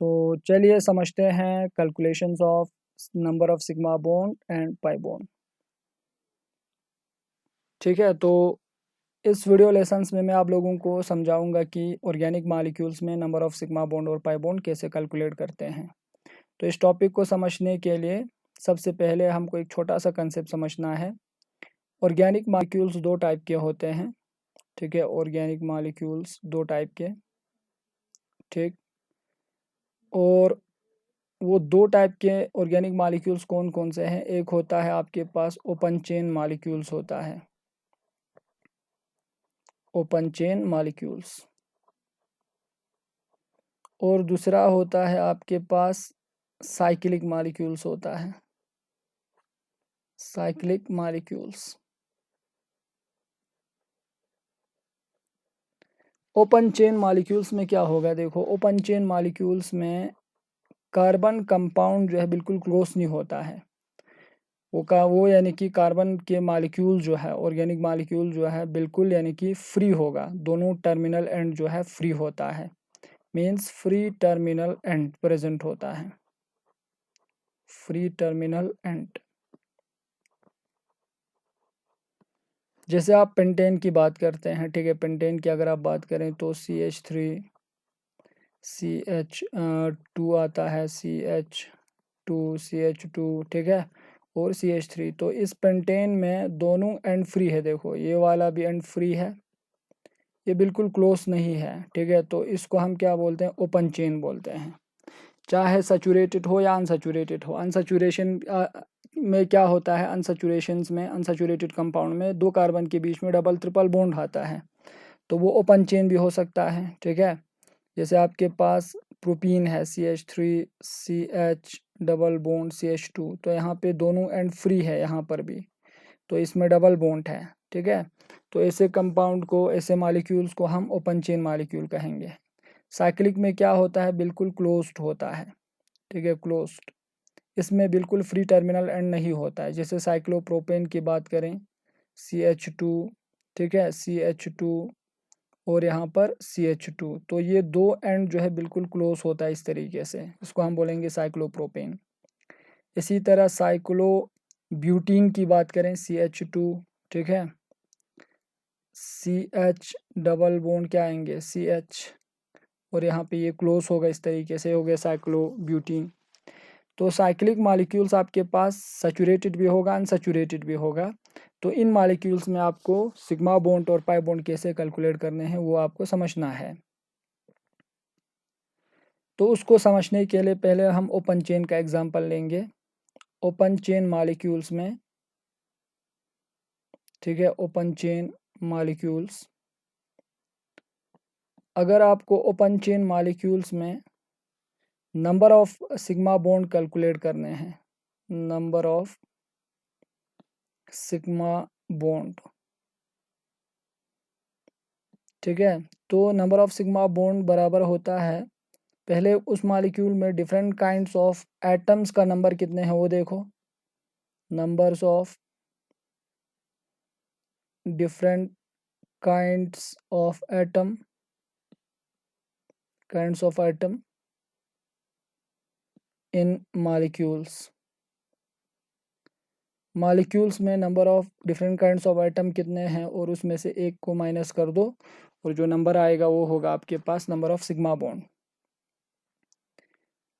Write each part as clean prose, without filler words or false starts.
तो चलिए समझते हैं calculations of number of sigma bond and pi bond. ठीक है, तो इस वीडियो लेसन्स में मैं आप लोगों को समझाऊंगा कि ऑर्गेनिक मॉलिक्यूल्स में नंबर ऑफ सिग्मा बॉन्ड और पाई बॉन्ड कैसे कैलकुलेट करते हैं। तो इस टॉपिक को समझने के लिए सबसे पहले हमको एक छोटा सा कंसेप्ट समझना है। ऑर्गेनिक मॉलिक्यूल्स दो टाइप के होते हैं। ठीक है, ऑर्गेनिक मॉलिक्यूल्स दो टाइप के। ठीक, और वो दो टाइप के ऑर्गेनिक मॉलिक्यूल्स कौन कौन से हैं? एक होता है आपके पास ओपन चेन मॉलिक्यूल्स होता है, ओपन चेन मॉलिक्यूल्स, और दूसरा होता है आपके पास साइक्लिक मॉलिक्यूल्स होता है, cyclic molecules. Open chain molecules में क्या होगा? देखो, ओपन चेन मॉलिक्यूल्स में कार्बन कंपाउंड जो है बिल्कुल क्लोज नहीं होता है। वो यानी कि कार्बन के मॉलिक्यूल जो है, ऑर्गेनिक मॉलिक्यूल जो है बिल्कुल यानी कि फ्री होगा, दोनों टर्मिनल एंड जो है फ्री होता है, means free terminal and present होता है, फ्री टर्मिनल एंड। जैसे आप पेंटेन की बात करते हैं, ठीक है, पेंटेन की अगर आप बात करें तो CH3 CH2 आता है, CH2 ठीक है, और CH3। तो इस पेंटेन में दोनों एंड फ्री है। देखो, ये वाला भी एंड फ्री है, ये बिल्कुल क्लोज नहीं है। ठीक है, तो इसको हम क्या बोलते हैं? ओपन चेन बोलते हैं। चाहे सैचुरेटेड हो या अनसैचुरेटेड हो। अनसैचुरेशन में क्या होता है? अनसैचुरेशंस में, अनसैचुरेटेड कंपाउंड में दो कार्बन के बीच में डबल ट्रिपल बॉन्ड आता है, तो वो ओपन चेन भी हो सकता है। ठीक है, जैसे आपके पास प्रोपीन है, CH3 CH double bond CH2, तो यहाँ पे दोनों एंड फ्री है, यहाँ पर भी, तो इसमें डबल बॉन्ड है। ठीक है, तो ऐसे कंपाउंड को, ऐसे मॉलिक्यूल्स को हम ओपन चेन मॉलिक्यूल कहेंगे। साइक्लिक में क्या होता है? बिल्कुल क्लोज्ड होता है। ठीक है, क्लोज्ड, इसमें बिल्कुल फ्री टर्मिनल एंड नहीं होता है। जैसे साइक्लोप्रोपेन की बात करें, CH2, ठीक है, CH2 और यहाँ पर CH2, तो ये दो एंड जो है बिल्कुल क्लोज होता है इस तरीके से, इसको हम बोलेंगे साइक्लोप्रोपेन। इसी तरह साइक्लो ब्यूटीन की बात करें, CH2, ठीक है, CH डबल बॉन्ड क्या आएंगे? CH, और यहाँ पे ये क्लोज होगा, इस तरीके से हो गया साइक्लो ब्यूटीन। तो साइक्लिक मॉलिक्यूल्स आपके पास सैचुरेटेड भी होगा, अनसैचुरेटेड भी होगा। तो इन मॉलिक्यूल्स में आपको सिग्मा बॉन्ड और पाई बॉन्ड कैसे कैलकुलेट करने हैं वो आपको समझना है। तो उसको समझने के लिए पहले हम ओपन चेन का एग्जांपल लेंगे। ओपन चेन मॉलिक्यूल्स में, ठीक है, ओपन चेन मॉलिक्यूल्स, अगर आपको ओपन चेन मॉलिक्यूल्स में number of sigma bond calculate करने हैं, नंबर ऑफ सिग्मा बॉन्ड, ठीक है, तो नंबर ऑफ सिग्मा बॉन्ड बराबर होता है, पहले उस मॉलिक्यूल में डिफरेंट काइंड्स ऑफ एटम्स का नंबर कितने हैं वो देखो, numbers of different kinds of atom, kinds of atom in molecules. Molecules में number of different kinds of atom कितने हैं, और उसमें से एक को माइनस कर दो, और जो नंबर आएगा वो होगा आपके पास number of sigma bond.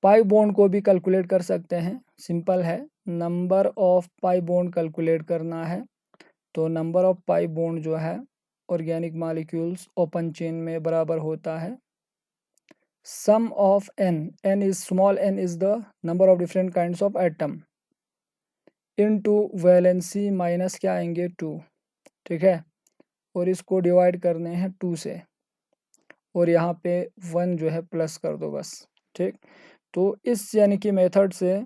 Pi bond को भी कैलकुलेट कर सकते हैं, सिंपल है, number of pi bond calculate करना है, तो नंबर ऑफ पाई बॉन्ड जो है ऑर्गेनिक मॉलिक्यूल्स ओपन चेन में बराबर होता है sum of n is small n is the number of different kinds of atom into valency minus क्या आएंगे 2, ठीक है, और इसको डिवाइड करने हैं 2 से, और यहाँ पे 1 जो है प्लस कर दो बस। ठीक, तो इस यानी कि मेथड से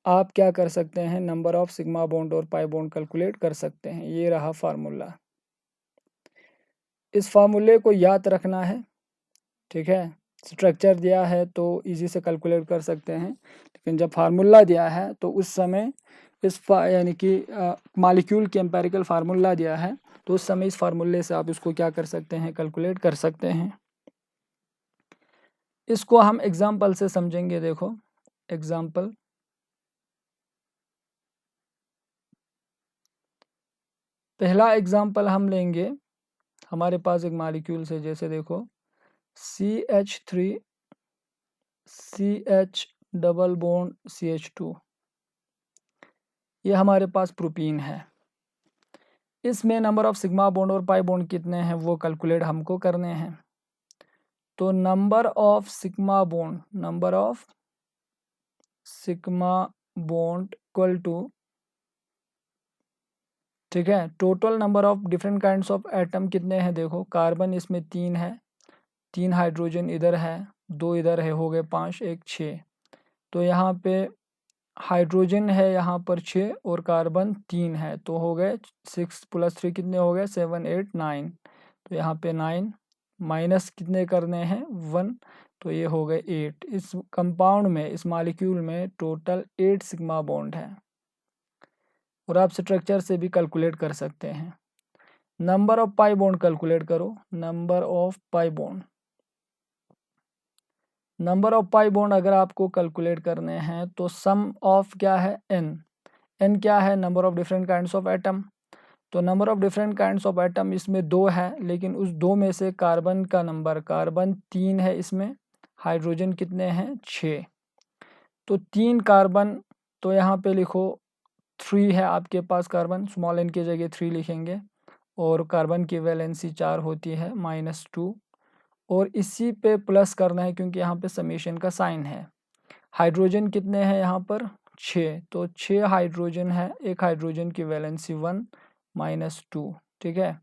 आप क्या कर सकते हैं? नंबर ऑफ सिग्मा बॉन्ड और पाई बॉन्ड कैलकुलेट कर सकते हैं। ये रहा फार्मूला, इस फार्मूले को याद रखना है। ठीक है, स्ट्रक्चर दिया है तो इजी से कैलकुलेट कर सकते हैं, लेकिन जब फार्मूला दिया है तो उस समय यानी कि मॉलिक्यूल के एम्पेरिकल फार्मूला दिया है, तो उस समय इस फार्मूले से आप इसको क्या कर सकते हैं? कैलकुलेट कर सकते हैं। इसको हम एग्जाम्पल से समझेंगे। देखो एग्जाम्पल, पहला एग्जाम्पल हम लेंगे हमारे पास एक मॉलिक्यूल से, जैसे देखो CH3 CH double bond CH2, ये हमारे पास प्रोपीन है। इसमें नंबर ऑफ सिग्मा बॉन्ड और पाई बॉन्ड कितने हैं वो कैलकुलेट हमको करने हैं। तो number of sigma bond equal to, ठीक है, total number of different kinds of atom कितने हैं। देखो कार्बन इसमें 3 है, 3 हाइड्रोजन इधर है, 2 इधर है, हो गए 5, 1 6। तो यहाँ पे हाइड्रोजन है यहाँ पर 6 और कार्बन 3 है, तो हो गए 6 + 3 कितने हो गए 7 8 9। तो यहाँ पे 9 माइनस कितने करने हैं 1, तो ये हो गए 8। इस कंपाउंड में, इस मॉलिक्यूल में टोटल 8 सिग्मा बॉन्ड है। और आप स्ट्रक्चर से भी कैलकुलेट कर सकते हैं। Number of pi bond calculate करो। नंबर ऑफ पाई बॉन्ड अगर आपको कैलकुलेट करने हैं तो सम ऑफ क्या है n क्या है, number of different kinds of atom. तो number of different kinds of atom इसमें 2 है, लेकिन उस 2 में से कार्बन का नंबर, कार्बन 3 है इसमें, हाइड्रोजन कितने हैं 6। तो 3 कार्बन, तो यहाँ पे लिखो 3 है आपके पास कार्बन, स्मॉल n की जगह 3 लिखेंगे। और कार्बन की वैलेंसी 4 होती है -2, और इसी पे प्लस करना है क्योंकि यहाँ पे समेशन का साइन है। हाइड्रोजन कितने हैं यहाँ पर 6, तो 6 हाइड्रोजन है, एक हाइड्रोजन की वैलेंसी 1 -2, ठीक है।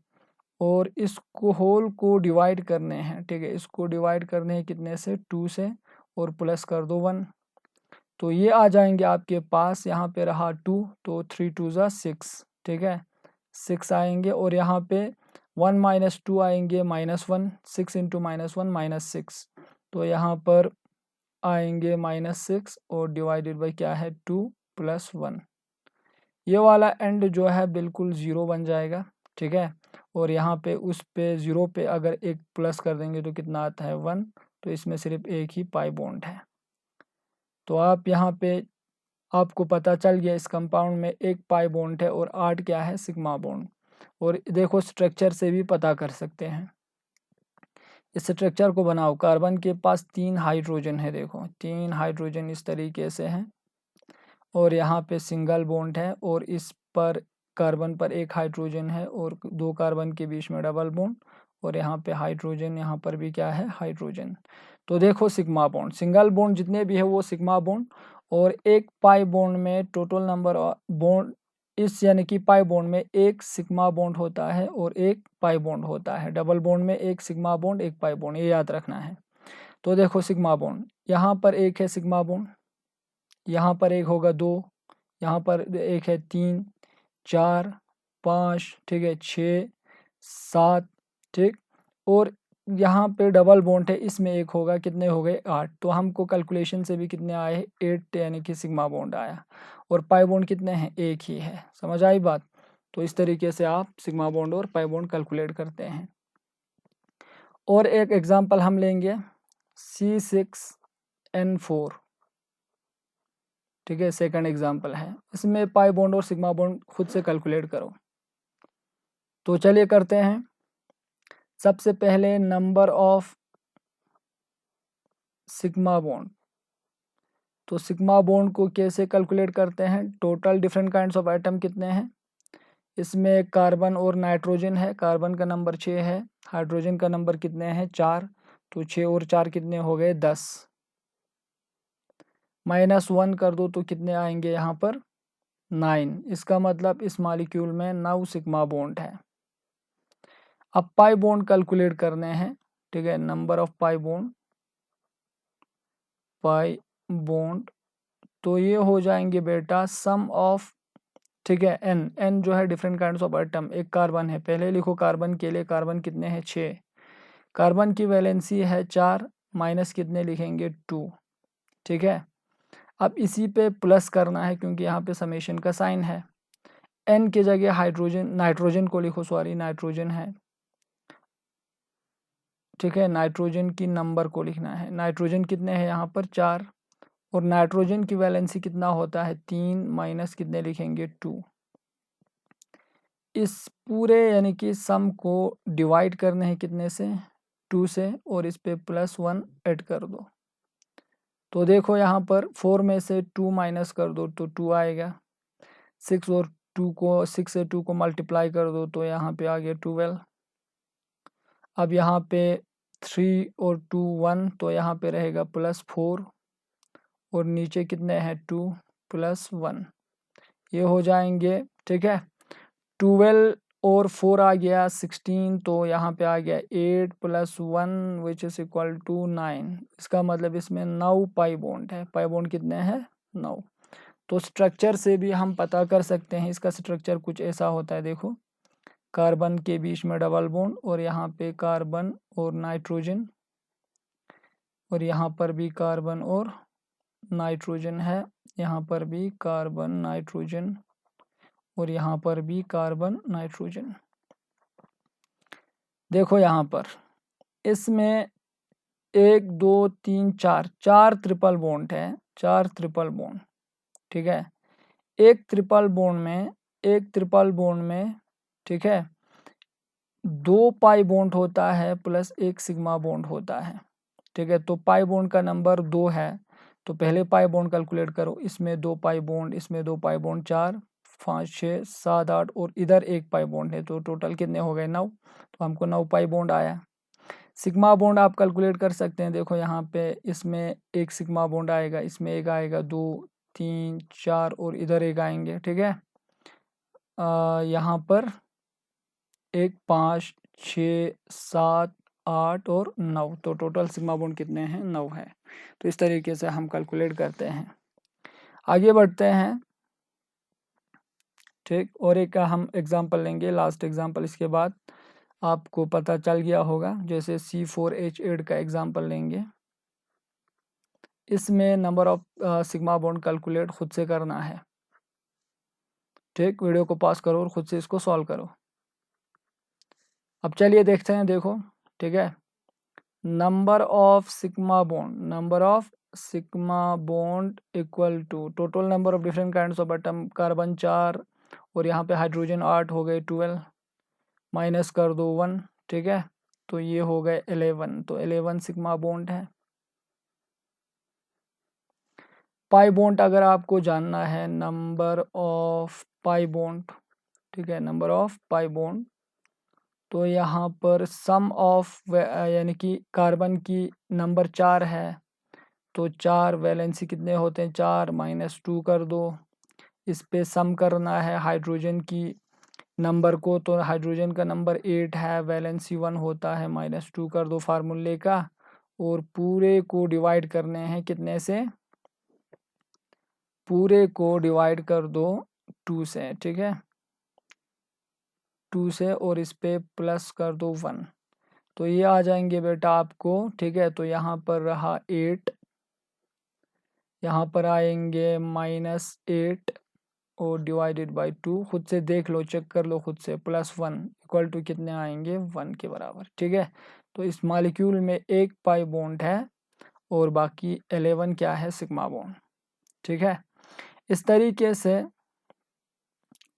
और इसको होल को डिवाइड करने हैं, ठीक है, इसको डिवाइड करने हैं कितने से 2 से, और प्लस कर दो 1। तो ये आ जाएंगे आपके पास, यहाँ पे रहा 2, तो 3 2 ज़ा 6, ठीक है, 6 आएंगे। और यहाँ पे 1 - 2 आएंगे -1, 6 × -1 -6, तो यहाँ पर आएंगे -6, और डिवाइडेड बाई क्या है 2 + 1। ये वाला एंड जो है बिल्कुल 0 बन जाएगा, ठीक है। और यहाँ पे उस पे 0 पे अगर एक प्लस कर देंगे तो कितना आता है 1, तो इसमें सिर्फ एक ही पाई बॉन्ड है। तो आप यहाँ पे आपको पता चल गया इस कंपाउंड में एक पाई बॉन्ड है और 8 क्या है सिग्मा बॉन्ड। और देखो स्ट्रक्चर से भी पता कर सकते हैं। इस स्ट्रक्चर को बनाओ, कार्बन के पास 3 हाइड्रोजन है, देखो 3 हाइड्रोजन इस तरीके से हैं, और यहाँ पे सिंगल बॉन्ड है, और इस पर कार्बन पर एक हाइड्रोजन है और 2 कार्बन के बीच में डबल बॉन्ड, और यहाँ पे हाइड्रोजन, यहाँ पर भी क्या है हाइड्रोजन। तो देखो सिग्मा बॉन्ड, सिंगल बॉन्ड जितने भी है वो सिग्मा बॉन्ड, और एक पाई बॉन्ड में टोटल नंबर बॉन्ड, इस यानी कि पाई बॉन्ड में एक सिग्मा बॉन्ड होता है और एक पाई बॉन्ड होता है। डबल बॉन्ड में एक सिग्मा बॉन्ड एक पाई बॉन्ड, ये याद रखना है। तो देखो सिग्मा बॉन्ड, यहाँ पर एक है सिग्मा बॉन्ड, यहाँ पर एक होगा 2, यहाँ पर एक है 3 4 5, ठीक है 6 7, ठीक। और यहाँ पे डबल बॉन्ड है, इसमें एक होगा, कितने हो गए 8। तो हमको कैलकुलेशन से भी कितने आए 8, यानी कि सिग्मा बॉन्ड आया। और पाई बॉन्ड कितने हैं, एक ही है। समझ आई बात। तो इस तरीके से आप सिग्मा बॉन्ड और पाई बॉन्ड कैलकुलेट करते हैं। और एक एग्जांपल हम लेंगे C6N4, ठीक है, सेकंड एग्जांपल है। इसमें पाई बॉन्ड और सिग्मा बॉन्ड खुद से कैलकुलेट करो। तो चलिए करते हैं। सबसे पहले नंबर ऑफ सिग्मा बॉन्ड, तो सिग्मा बॉन्ड को कैसे कैलकुलेट करते हैं। Total different kinds of atom कितने हैं, इसमें कार्बन और नाइट्रोजन है, कार्बन का नंबर 6 है, हाइड्रोजन का नंबर कितने हैं 4, तो 6 और 4 कितने हो गए 10। -1 कर दो तो कितने आएंगे यहाँ पर 9। इसका मतलब इस मॉलिक्यूल में 9 सिग्मा बॉन्ड है। अब पाई बॉन्ड कैलकुलेट करने हैं, ठीक है, नंबर ऑफ पाई बॉन्ड, तो ये हो जाएंगे बेटा सम ऑफ, ठीक है, n जो है डिफरेंट काइंड्स ऑफ एटम। एक कार्बन है, पहले लिखो कार्बन के लिए, कार्बन कितने हैं 6, कार्बन की वैलेंसी है 4, माइनस कितने लिखेंगे 2, ठीक है। अब इसी पे प्लस करना है क्योंकि यहाँ पे समेशन का साइन है। n की जगह हाइड्रोजन, नाइट्रोजन को लिखो, सॉरी नाइट्रोजन है, ठीक है, नाइट्रोजन की नंबर को लिखना है। नाइट्रोजन कितने हैं यहाँ पर 4, और नाइट्रोजन की वैलेंसी कितना होता है 3 माइनस कितने लिखेंगे 2। इस पूरे यानी कि सम को डिवाइड करने हैं कितने से 2 से, और इस पे +1 ऐड कर दो। तो देखो यहाँ पर 4 में से 2 माइनस कर दो तो 2 आएगा। 6 और 6 से 2 को मल्टीप्लाई कर दो तो यहाँ पे आ गया 12। अब यहाँ पे 3 और 2 1, तो यहाँ पे रहेगा +4, और नीचे कितने हैं 2 +1, ये हो जाएंगे। ठीक है, 12 और 4 आ गया 16, तो यहाँ पे आ गया 8 + 1 विच इज इक्वल टू 9। इसका मतलब इसमें 9 पाई बॉन्ड है। पाई बॉन्ड कितने हैं 9। तो स्ट्रक्चर से भी हम पता कर सकते हैं। इसका स्ट्रक्चर कुछ ऐसा होता है, देखो कार्बन के बीच में डबल बॉन्ड, और यहाँ पे कार्बन और नाइट्रोजन, और यहाँ पर भी कार्बन और नाइट्रोजन है, यहाँ पर भी कार्बन नाइट्रोजन, और यहाँ पर भी कार्बन नाइट्रोजन। देखो यहाँ पर इसमें 1 2 3 4 4 ट्रिपल बॉन्ड है, 4 ट्रिपल बॉन्ड। ठीक है, एक ट्रिपल बॉन्ड में ठीक है 2 पाई बॉन्ड होता है प्लस 1 सिग्मा बॉन्ड होता है। ठीक है, तो पाई बॉन्ड का नंबर 2 है, तो पहले पाई बॉन्ड कैलकुलेट करो। इसमें 2 पाई बॉन्ड, इसमें 2 पाई बॉन्ड, 4 5 6 7 8, और इधर 1 पाई बॉन्ड है, तो टोटल कितने हो गए 9। तो हमको 9 पाई बॉन्ड आया। सिग्मा बॉन्ड आप कैलकुलेट कर सकते हैं। देखो यहाँ पे इसमें 1 सिग्मा बॉन्ड आएगा, इसमें 1 आएगा, 2 3 4, और इधर 1 आएंगे। ठीक है, यहाँ पर 1 5 6 7 8 और 9, तो टोटल सिग्मा बॉन्ड कितने हैं 9 है। तो इस तरीके से हम कैलकुलेट करते हैं। आगे बढ़ते हैं। ठीक, और एक का हम एग्जांपल लेंगे, लास्ट एग्जांपल, इसके बाद आपको पता चल गया होगा। जैसे C4H8 का एग्जांपल लेंगे। इसमें number of sigma bond calculate खुद से करना है। ठीक, वीडियो को पॉज करो और खुद से इसको सॉल्व करो। अब चलिए देखते हैं। देखो ठीक है, number of sigma bond equal to total number of different kinds of atom. Carbon 4 और यहाँ पे हाइड्रोजन 8 हो गए 12, माइनस कर दो 1। ठीक है, तो ये हो गए 11, तो 11 सिग्मा बॉन्ड है। पाई बॉन्ड अगर आपको जानना है, नंबर ऑफ पाई बॉन्ड, ठीक है, नंबर ऑफ पाई बॉन्ड, तो यहाँ पर सम ऑफ यानी कि कार्बन की नंबर 4 है, तो 4 वैलेंसी कितने होते हैं 4 -2 कर दो। इस पे सम करना है हाइड्रोजन की नंबर को, तो हाइड्रोजन का नंबर 8 है, वैलेंसी 1 होता है, -2 कर दो फार्मूले का, और पूरे को डिवाइड करने हैं कितने से, पूरे को डिवाइड कर दो 2 से। ठीक है, 2 से, और इस पे प्लस कर दो 1, तो ये आ जाएंगे बेटा आपको। ठीक है, तो यहाँ पर रहा 8, यहाँ पर आएंगे -8 और डिवाइडेड बाई 2। खुद से देख लो, चेक कर लो खुद से, +1 इक्वल टू कितने आएंगे 1 के बराबर। ठीक है, तो इस मॉलिक्यूल में 1 पाई बॉन्ड है और बाकी 11 क्या है सिग्मा बॉन्ड। ठीक है, इस तरीके से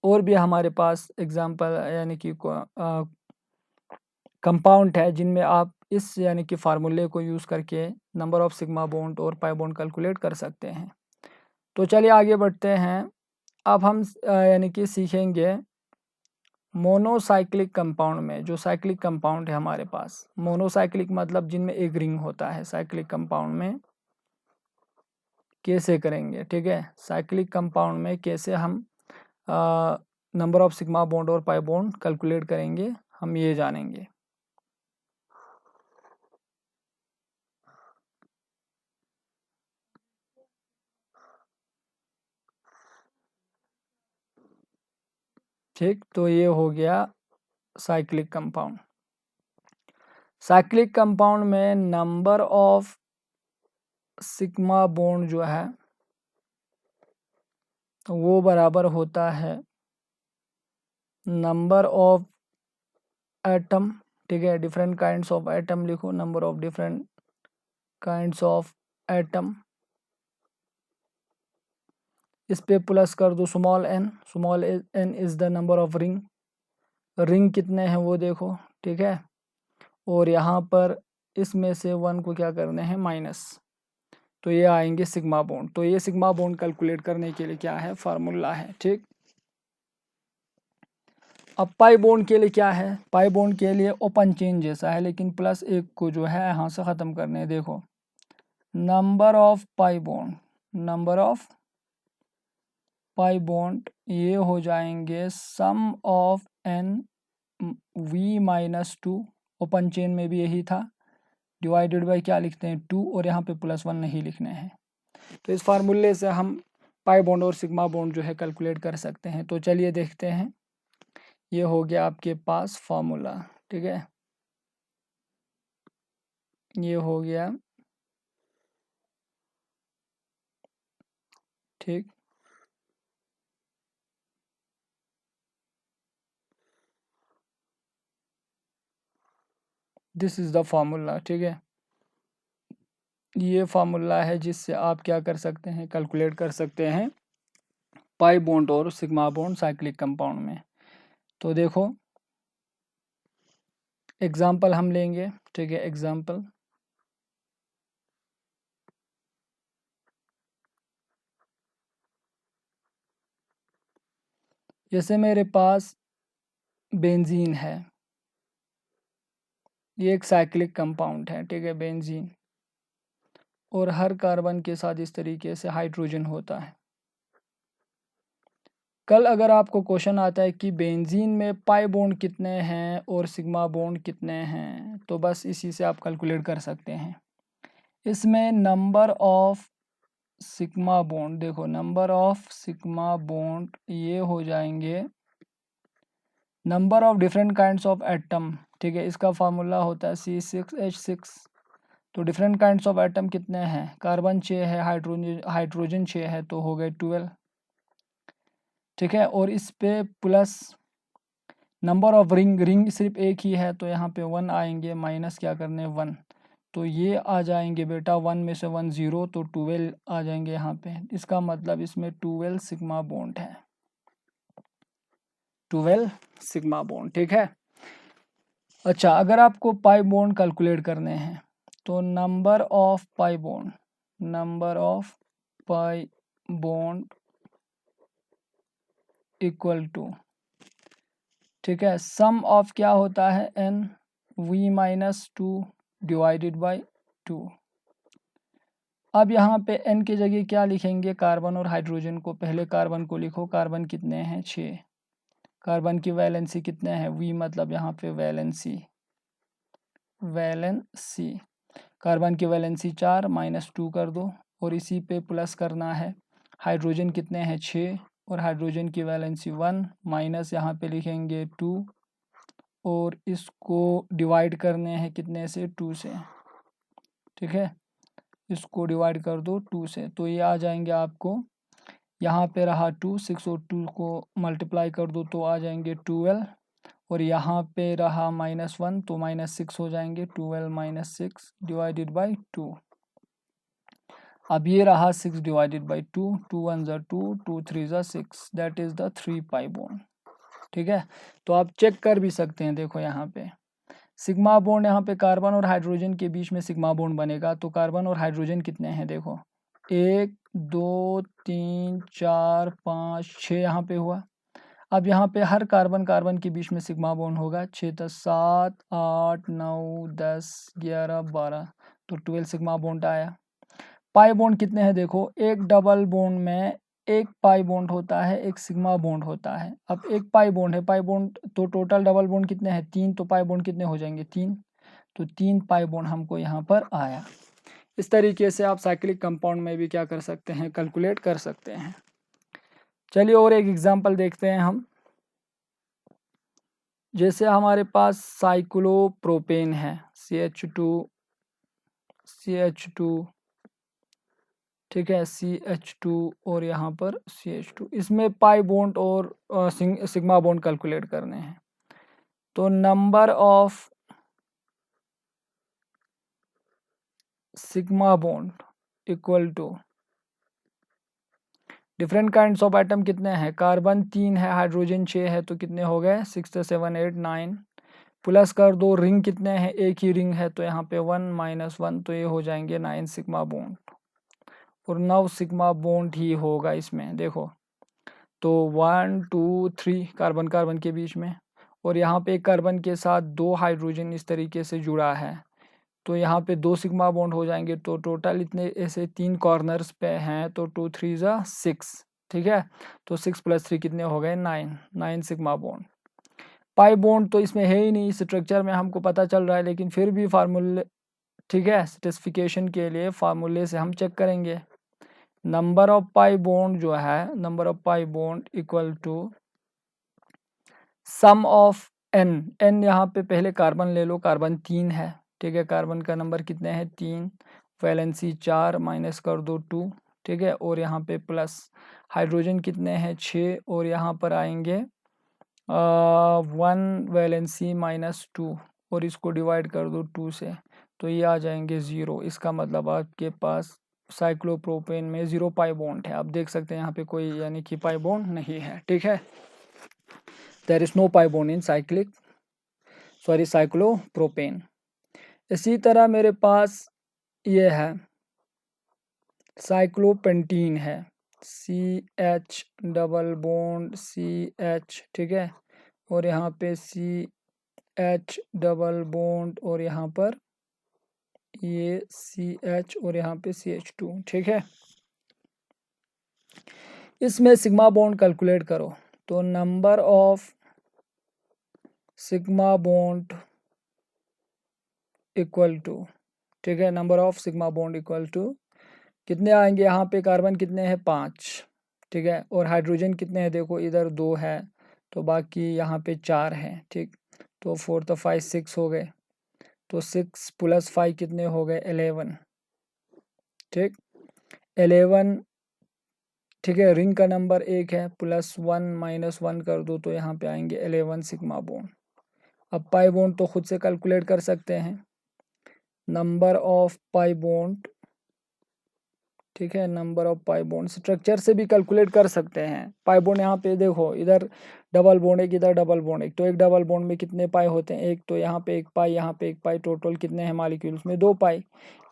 और भी हमारे पास एग्जांपल यानी कि कंपाउंड है जिनमें आप इस यानी कि फार्मूले को यूज़ करके नंबर ऑफ सिग्मा बॉन्ड और पाई बॉन्ड कैलकुलेट कर सकते हैं। तो चलिए आगे बढ़ते हैं। अब हम यानी कि सीखेंगे मोनोसाइक्लिक कंपाउंड में। जो साइक्लिक कंपाउंड है हमारे पास, मोनोसाइक्लिक मतलब जिनमें एक रिंग होता है, साइक्लिक कंपाउंड में कैसे करेंगे। ठीक है, साइक्लिक कंपाउंड में कैसे हम नंबर ऑफ सिग्मा बॉन्ड और पाई बॉन्ड कैलकुलेट करेंगे, हम ये जानेंगे। ठीक, तो ये हो गया साइक्लिक कंपाउंड। साइक्लिक कंपाउंड में नंबर ऑफ सिग्मा बॉन्ड जो है वो बराबर होता है नंबर ऑफ एटम ठीक है, डिफरेंट काइंड्स ऑफ एटम लिखो, number of different kinds of atom, इस पे प्लस कर दो small n is the number of ring, ring कितने हैं वो देखो, ठीक है, और यहाँ पर इसमें से 1 को क्या करने हैं माइनस, तो ये आएंगे सिग्मा बॉन्ड। तो ये सिग्मा बॉन्ड कैलकुलेट करने के लिए क्या है, फार्मूला है, ठीक। अब पाई बॉन्ड के लिए क्या है, पाई बॉन्ड के लिए ओपन चेन जैसा है, लेकिन प्लस एक को जो है यहाँ से ख़त्म करने हैं। देखो number of pi bond, number of pi bond ये हो जाएंगे sum of N we minus 2, open chain में भी यही था, डिवाइडेड बाई क्या लिखते हैं 2, और यहाँ पे +1 नहीं लिखने हैं। तो इस फार्मूले से हम पाई बॉन्ड और सिग्मा बॉन्ड जो है कैलकुलेट कर सकते हैं। तो चलिए देखते हैं, ये हो गया आपके पास फार्मूला, ठीक है, ये हो गया, ठीक। दिस इज़ द फार्मूला, ठीक है, ये फार्मूला है जिससे आप क्या कर सकते हैं, कैलकुलेट कर सकते हैं पाई बॉन्ड और सिग्मा बॉन्ड साइक्लिक कंपाउंड में। तो देखो एग्जाम्पल हम लेंगे, ठीक है, एग्जाम्पल जैसे मेरे पास बेंजीन है, ये एक साइक्लिक कंपाउंड है, ठीक है, बेंजीन, और हर कार्बन के साथ इस तरीके से हाइड्रोजन होता है। कल अगर आपको क्वेश्चन आता है कि बेंजीन में पाई बॉन्ड कितने हैं और सिग्मा बॉन्ड कितने हैं, तो बस इसी से आप कैलकुलेट कर सकते हैं। इसमें नंबर ऑफ सिग्मा बॉन्ड, देखो नंबर ऑफ सिग्मा बॉन्ड ये हो जाएंगे number of different kinds of atom, ठीक है, इसका फार्मूला होता है C6H6। तो डिफरेंट काइंड्स ऑफ एटम कितने हैं, कार्बन 6 है, हाइड्रोजन 6 है, तो हो गए 12, ठीक है, और इस पे प्लस नंबर ऑफ रिंग सिर्फ एक ही है, तो यहाँ पे 1 आएंगे, माइनस क्या करने 1, तो ये आ जाएंगे बेटा 1 में से 1 0, तो 12 आ जाएंगे यहाँ पे। इसका मतलब इसमें 12 सिग्मा बॉन्ड है, 12 सिग्मा बॉन्ड, ठीक है। अच्छा, अगर आपको पाई बॉन्ड कैलकुलेट करने हैं तो number of pi bond, number of pi bond equal to, ठीक है, सम ऑफ क्या होता है n we minus 2 divided by 2। अब यहाँ पे एन की जगह क्या लिखेंगे, कार्बन और हाइड्रोजन को, पहले कार्बन को लिखो, कार्बन कितने हैं 6, कार्बन की वैलेंसी कितने हैं, वी मतलब यहाँ पे वैलेंसी, कार्बन की वैलेंसी 4 माइनस 2 कर दो, और इसी पे प्लस करना है, हाइड्रोजन कितने हैं 6, और हाइड्रोजन की वैलेंसी 1 माइनस यहाँ पे लिखेंगे 2, और इसको डिवाइड करने हैं कितने से 2 से, ठीक है, इसको डिवाइड कर दो 2 से, तो ये आ जाएंगे आपको, यहाँ पे रहा 2, 6 और 2 को मल्टीप्लाई कर दो तो आ जाएंगे 12, और यहाँ पे रहा -1 तो -6 हो जाएंगे, 12 माइनस 6 डिवाइडेड बाई 2। अब ये रहा 6 डिवाइडेड बाई 2, 2 1 ज़ा 2, 2 3 ज़ा 6, that is the 3 pi bond, ठीक है। तो आप चेक कर भी सकते हैं, देखो यहाँ पे सिग्मा बॉन्ड, यहाँ पे कार्बन और हाइड्रोजन के बीच में सिग्मा बॉन्ड बनेगा, तो कार्बन और हाइड्रोजन कितने हैं, देखो 1 2 3 4 5 6 यहाँ पे हुआ। अब यहाँ पे हर कार्बन के बीच में सिग्मा बॉन्ड होगा, 6 10 7 8 9 10 11 12, तो 12 सिग्मा बॉन्ड आया। पाई बॉन्ड कितने हैं, देखो एक डबल बॉन्ड में एक पाई बॉन्ड होता है, एक सिग्मा बॉन्ड होता है। अब एक पाई बॉन्ड है, पाई बॉन्ड तो टोटल डबल बॉन्ड कितने हैं 3, तो पाई बॉन्ड कितने हो जाएंगे 3, तो 3 पाई बॉन्ड हमको यहाँ पर आया। इस तरीके से आप साइक्लिक कंपाउंड में भी क्या कर सकते हैं, कैलकुलेट कर सकते हैं। चलिए और एक एग्जांपल देखते हैं हम, जैसे हमारे पास साइक्लोप्रोपेन है CH2, ठीक है, CH2 और यहाँ पर CH2, इसमें पाई बॉन्ड और सिग्मा बॉन्ड कैलकुलेट करने हैं। तो number of sigma bond equal to different kinds of atom कितने हैं, कार्बन 3 है, हाइड्रोजन 6 है, तो कितने हो गए 6 7 8 9, प्लस कर दो, रिंग कितने हैं, एक ही रिंग है तो यहाँ पे 1 -1, तो ये हो जाएंगे 9 सिग्मा बॉन्ड, और 9 सिग्मा बॉन्ड ही होगा इसमें देखो। तो 1 2 3 कार्बन कार्बन के बीच में, और यहाँ पे एक कार्बन के साथ 2 हाइड्रोजन इस तरीके से जुड़ा है, तो यहाँ पे 2 सिग्मा बॉन्ड हो जाएंगे। तो टोटल इतने ऐसे 3 कॉर्नर्स पे हैं, तो 2 3 ज़ा 6, ठीक है। तो 6 + 3 कितने हो गए 9 सिग्मा बॉन्ड। पाई बॉन्ड तो इसमें है ही नहीं, स्ट्रक्चर में हमको पता चल रहा है, लेकिन फिर भी फार्मूले, ठीक है, स्पेसिफिकेशन के लिए फार्मूले से हम चेक करेंगे। नंबर ऑफ पाई बॉन्ड जो है, number of pi bond equal to sum of n यहाँ पे पहले कार्बन ले लो, कार्बन 3 है, ठीक है, कार्बन का नंबर कितने हैं 3, वैलेंसी 4, माइनस कर दो 2, ठीक है, और यहाँ पे प्लस हाइड्रोजन कितने हैं 6, और यहाँ पर आएंगे 1 वैलेंसी -2, और इसको डिवाइड कर दो 2 से, तो ये आ जाएंगे 0। इसका मतलब आपके पास साइक्लोप्रोपेन में 0 पाई बॉन्ड है। आप देख सकते हैं यहाँ पे कोई यानी कि पाई बॉन्ड नहीं है, ठीक है, there is no pi bond in cyclopropane. इसी तरह मेरे पास ये है साइक्लोपेंटीन है, CH डबल बॉन्ड CH, ठीक है, और यहाँ पे CH डबल बॉन्ड, और यहाँ पर ये CH, और यहाँ पे CH2, ठीक है। इसमें सिग्मा बॉन्ड कैलकुलेट करो, तो number of sigma bond equal to, ठीक है, number of sigma bond equal to कितने आएंगे, यहाँ पे कार्बन कितने हैं 5, ठीक है, और हाइड्रोजन कितने हैं देखो, इधर 2 है, तो बाकी यहाँ पे 4 हैं, ठीक, तो 4 तो 5 6 हो गए, तो 6 + 5 कितने हो गए 11, ठीक, 11, ठीक है, रिंग का नंबर 1 है, +1 -1 कर दो, तो यहाँ पे आएंगे 11 सिग्मा बॉन्ड। अब पाई बॉन्ड तो खुद से कैलकुलेट कर सकते हैं, नंबर ऑफ पाई बॉन्ड, ठीक है, number of pi bond structure से भी कैलकुलेट कर सकते हैं। पाई बॉन्ड यहाँ पे देखो, इधर डबल बॉन्ड एक, इधर डबल बॉन्ड एक, तो एक डबल बॉन्ड में कितने पाई होते हैं, एक, तो यहाँ पे एक पाई, यहाँ पे एक पाई, टोटल कितने हैं मॉलिक्यूल्स में 2 पाई।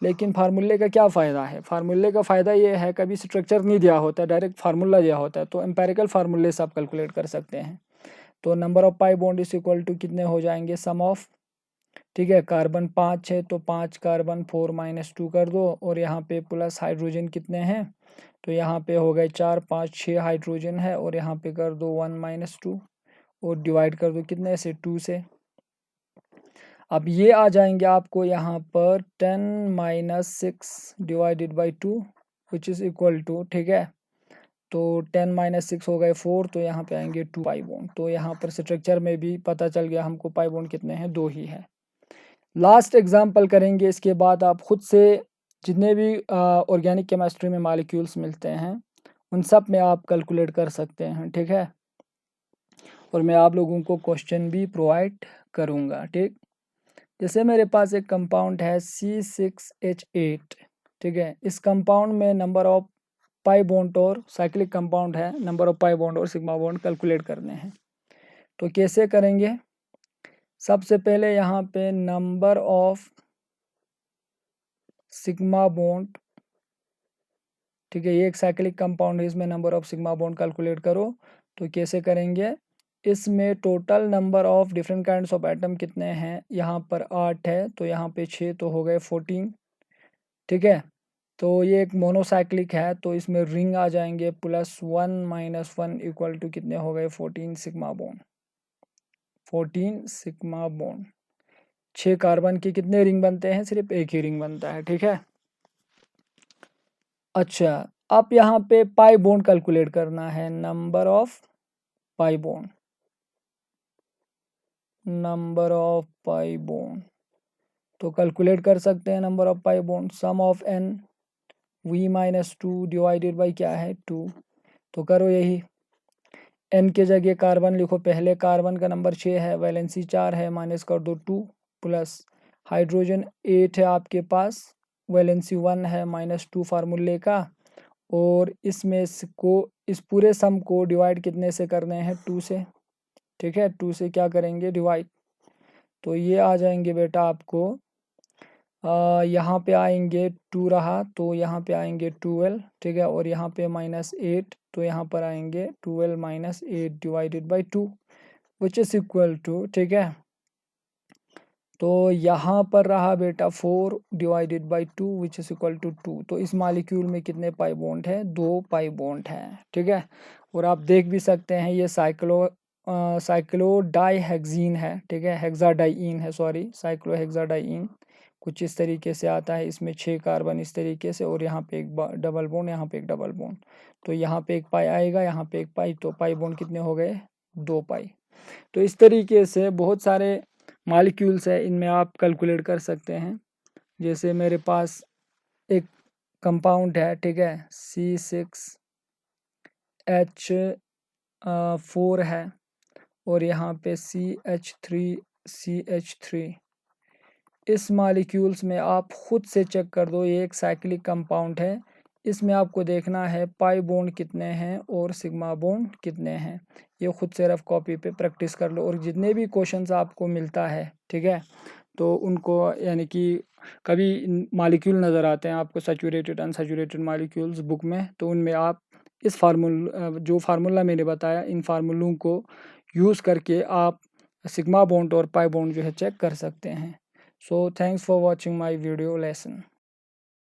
लेकिन फार्मूले का क्या फ़ायदा है, फार्मूले का फ़ायदा ये है कभी स्ट्रक्चर नहीं दिया होता, डायरेक्ट फार्मूला दिया होता है, तो एम्पेरिकल फार्मूले से आप कैलकुलेट कर सकते हैं। तो number of pi bond is equal to कितने हो जाएंगे, सम ऑफ, ठीक है, कार्बन 5 है, तो 5 कार्बन 4 -2 कर दो, और यहाँ पे प्लस हाइड्रोजन कितने हैं, तो यहाँ पे हो गए 4 5 6 हाइड्रोजन है, और यहाँ पे कर दो 1 -2, और डिवाइड कर दो कितने से 2 से। अब ये आ जाएंगे आपको यहाँ पर 10 - 6 divided by 2 which is equal to, ठीक है, तो 10 - 6 हो गए 4, तो यहाँ पे आएंगे 2 पाई बॉन्ड। तो यहाँ पर स्ट्रक्चर में भी पता चल गया हमको पाई बॉन्ड कितने हैं, 2 ही है। लास्ट एग्जाम्पल करेंगे, इसके बाद आप खुद से जितने भी ऑर्गेनिक केमिस्ट्री में मॉलिक्यूल्स मिलते हैं उन सब में आप कैलकुलेट कर सकते हैं, ठीक है, और मैं आप लोगों को क्वेश्चन भी प्रोवाइड करूँगा, ठीक। जैसे मेरे पास एक कंपाउंड है C6H8, ठीक है, इस कंपाउंड में नंबर ऑफ पाई बॉन्ड, और साइक्लिक कंपाउंड है, नंबर ऑफ पाई बॉन्ड और सिग्मा बॉन्ड कैलकुलेट करने हैं। तो कैसे करेंगे, सबसे पहले यहाँ पे नंबर ऑफ सिग्मा बॉन्ड, ठीक है, ये एक साइक्लिक कंपाउंड है, इसमें number of sigma bond calculate करो। तो कैसे करेंगे, इसमें total number of different kinds of atom कितने हैं, यहाँ पर 8 है, तो यहाँ पे 6, तो हो गए 14, ठीक है। तो ये एक मोनोसाइक्लिक है, तो इसमें रिंग आ जाएंगे, +1 -1 इक्वल टू कितने हो गए 14 sigma bond, 14 sigma bond. 6 carbon के कितने रिंग बनते हैं, सिर्फ एक ही रिंग बनता है, ठीक है। अच्छा, अब यहाँ पे पाई बॉन्ड कैलकुलेट करना है, number of pi bond, number of pi bond, तो कैलकुलेट कर सकते हैं number of pi bond, sum of n v -2 divided by क्या है 2, तो करो यही, n के जगह कार्बन लिखो, पहले कार्बन का नंबर 6 है, वैलेंसी 4 है, माइनस कर दो 2, प्लस हाइड्रोजन 8 है आपके पास, वैलेंसी 1 है -2 फार्मूले का, और इसमें को इस पूरे सम को डिवाइड कितने से करने हैं, 2 से। ठीक है, 2 से क्या करेंगे, डिवाइड। तो ये आ जाएंगे बेटा आपको, यहाँ पे आएंगे 2 रहा तो यहाँ पे आएंगे 12, ठीक है, और यहाँ पे -8, तो यहाँ पर आएंगे 12 - 8 divided by 2 which is equal to, ठीक है। तो यहाँ पर रहा बेटा 4 divided by 2 which is equal to 2। तो इस मॉलिक्यूल में कितने पाई बॉन्ड है, 2 पाई बॉन्ड है, ठीक है। और आप देख भी सकते हैं ये साइक्लोडाइहेक्सीन है, ठीक है, हेक्साडाइइन है, सॉरी, साइक्लोहेक्साडाइइन कुछ इस तरीके से आता है। इसमें 6 कार्बन इस तरीके से, और यहाँ पे एक डबल बॉन्ड, यहाँ पे एक डबल बॉन्ड। तो यहाँ पे एक पाई आएगा, यहाँ पे एक पाई, तो पाई बॉन्ड कितने हो गए, 2 पाई। तो इस तरीके से बहुत सारे मॉलिक्यूल्स है, इनमें आप कैलकुलेट कर सकते हैं। जैसे मेरे पास एक कंपाउंड है, ठीक है, C6H4 है, और यहाँ पे CH3CH3। इस मॉलिक्यूल्स में आप खुद से चेक कर दो, ये एक साइक्लिक कंपाउंड है। इसमें आपको देखना है पाई बॉन्ड कितने हैं और सिग्मा बॉन्ड कितने हैं। ये खुद से रफ कॉपी पे प्रैक्टिस कर लो, और जितने भी क्वेश्चंस आपको मिलता है, ठीक है, तो उनको यानी कि कभी मॉलिक्यूल नज़र आते हैं आपको सैचुरेटेड अनसैचुरेटेड मॉलिक्यूल्स बुक में, तो उनमें आप इस जो फार्मूला मैंने बताया, इन फार्मूलों को यूज़ करके आप सिग्मा बॉन्ड और पाई बॉन्ड जो है चेक कर सकते हैं। So thanks for watching my video lesson.